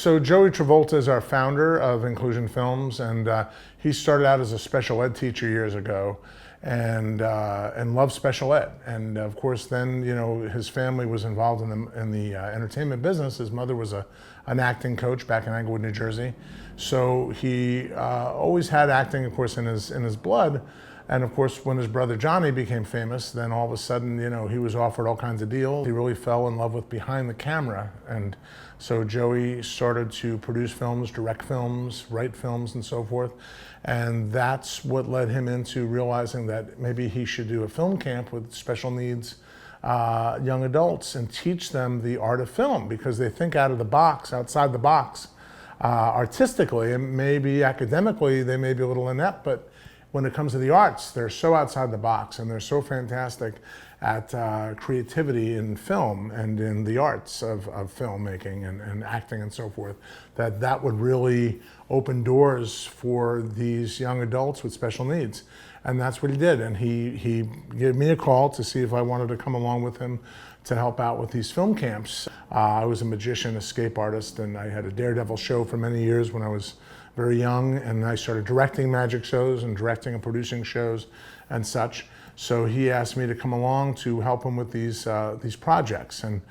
So Joey Travolta is our founder of Inclusion Films, and he started out as a special ed teacher years ago, and loved special ed. And of course, then his family was involved in the entertainment business. His mother was an acting coach back in Englewood, New Jersey, so he always had acting, of course, in his blood. And of course, when his brother Johnny became famous, then all of a sudden, he was offered all kinds of deals. He really fell in love with behind the camera. And so Joey started to produce films, direct films, write films, and so forth. And that's what led him into realizing that maybe he should do a film camp with special needs young adults and teach them the art of film, because they think out of the box, outside the box, artistically, and maybe academically, they may be a little inept, but when it comes to the arts, they're so outside the box and they're so fantastic at creativity in film and in the arts of filmmaking and acting and so forth, that would really open doors for these young adults with special needs. And that's what he did. And he gave me a call to see if I wanted to come along with him to help out with these film camps. I was a magician, escape artist, and I had a Daredevil show for many years when I was very young, and I started directing magic shows and directing and producing shows and such. So he asked me to come along to help him with these projects. And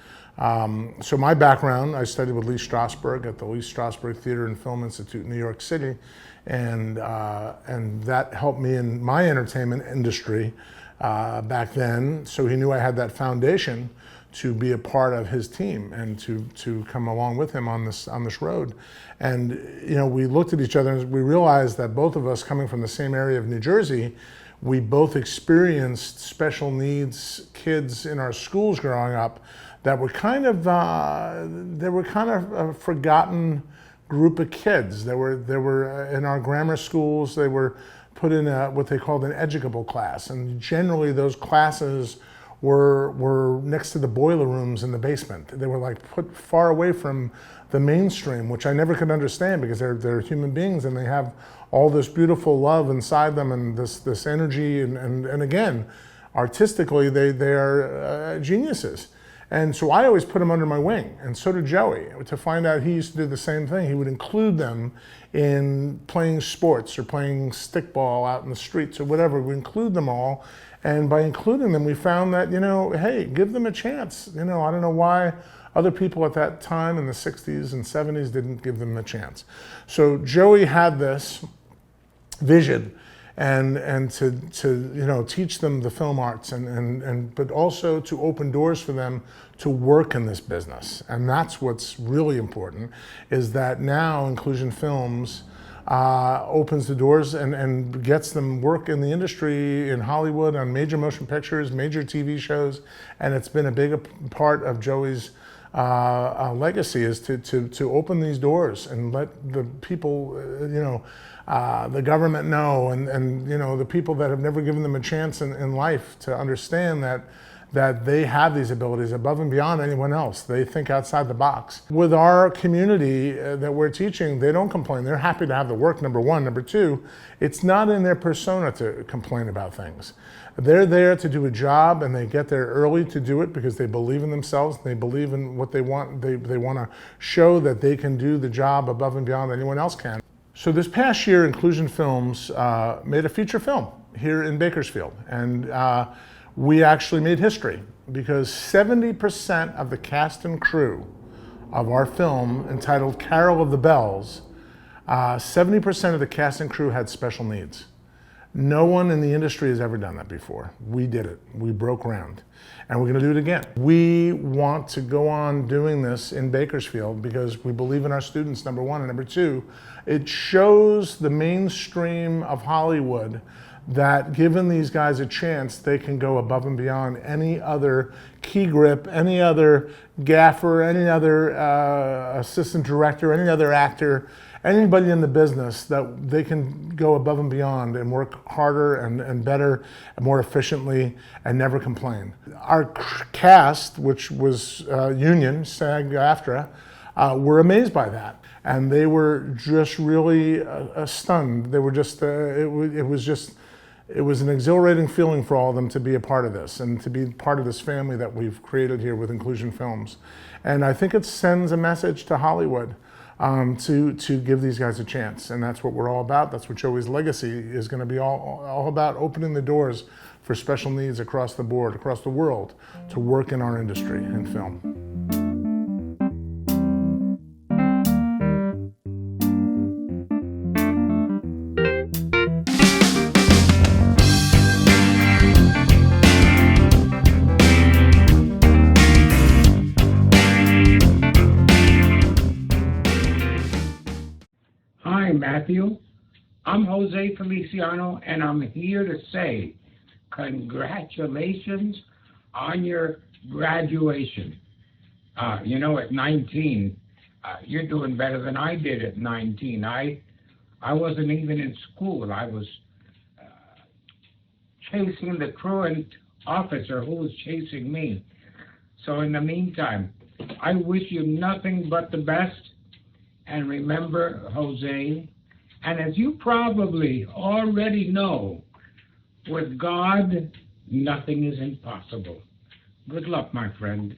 so my background, I studied with Lee Strasberg at the Lee Strasberg Theater and Film Institute in New York City, and that helped me in my entertainment industry back then. So he knew I had that foundation to be a part of his team and to come along with him on this road. And we looked at each other and we realized that both of us, coming from the same area of New Jersey, we both experienced special needs kids in our schools growing up that were kind of a forgotten group of kids. They were in our grammar schools. They were put in what they called an educable class, and generally those classes were next to the boiler rooms in the basement. They were like put far away from the mainstream, which I never could understand, because they're human beings and they have all this beautiful love inside them and this energy, and again, artistically they are geniuses. And so I always put them under my wing, and so did Joey, to find out he used to do the same thing. He would include them in playing sports or playing stickball out in the streets or whatever. We include them all. And by including them, we found that, hey, give them a chance. I don't know why other people at that time in the 60s and 70s didn't give them a chance. So Joey had this vision and to teach them the film arts but also to open doors for them to work in this business. And that's what's really important, is that now Inclusion Films opens the doors and gets them work in the industry in Hollywood on major motion pictures, major TV shows, and it's been a big part of Joey's legacy, is to open these doors and let the people, the government know, and the people that have never given them a chance in life to understand that they have these abilities above and beyond anyone else. They think outside the box. With our community that we're teaching, they don't complain. They're happy to have the work, number one. Number two, it's not in their persona to complain about things. They're there to do a job, and they get there early to do it because they believe in themselves. They believe in what they want. They want to show that they can do the job above and beyond anyone else can. So this past year, Inclusion Films made a feature film here in Bakersfield. And we actually made history, because 70% of the cast and crew of our film, entitled Carol of the Bells, 70% of the cast and crew had special needs. No one in the industry has ever done that before. We did it. We broke ground. And we're going to do it again. We want to go on doing this in Bakersfield because we believe in our students, number one. And number two, it shows the mainstream of Hollywood that given these guys a chance, they can go above and beyond any other key grip, any other gaffer, any other assistant director, any other actor, anybody in the business, that they can go above and beyond and work harder and better and more efficiently and never complain. Our cast, which was union, SAG-AFTRA, were amazed by that. And they were just really stunned. They were just, it was an exhilarating feeling for all of them to be a part of this and to be part of this family that we've created here with Inclusion Films. And I think it sends a message to Hollywood to give these guys a chance. And that's what we're all about. That's what Joey's legacy is going to be all about, opening the doors for special needs across the board, across the world, to work in our industry in film. Hi, Matthew. I'm Jose Feliciano, and I'm here to say congratulations on your graduation. At 19, you're doing better than I did at 19. I wasn't even in school. I was chasing the truant officer who was chasing me. So in the meantime, I wish you nothing but the best. And remember, Jose, and as you probably already know, with God, nothing is impossible. Good luck, my friend.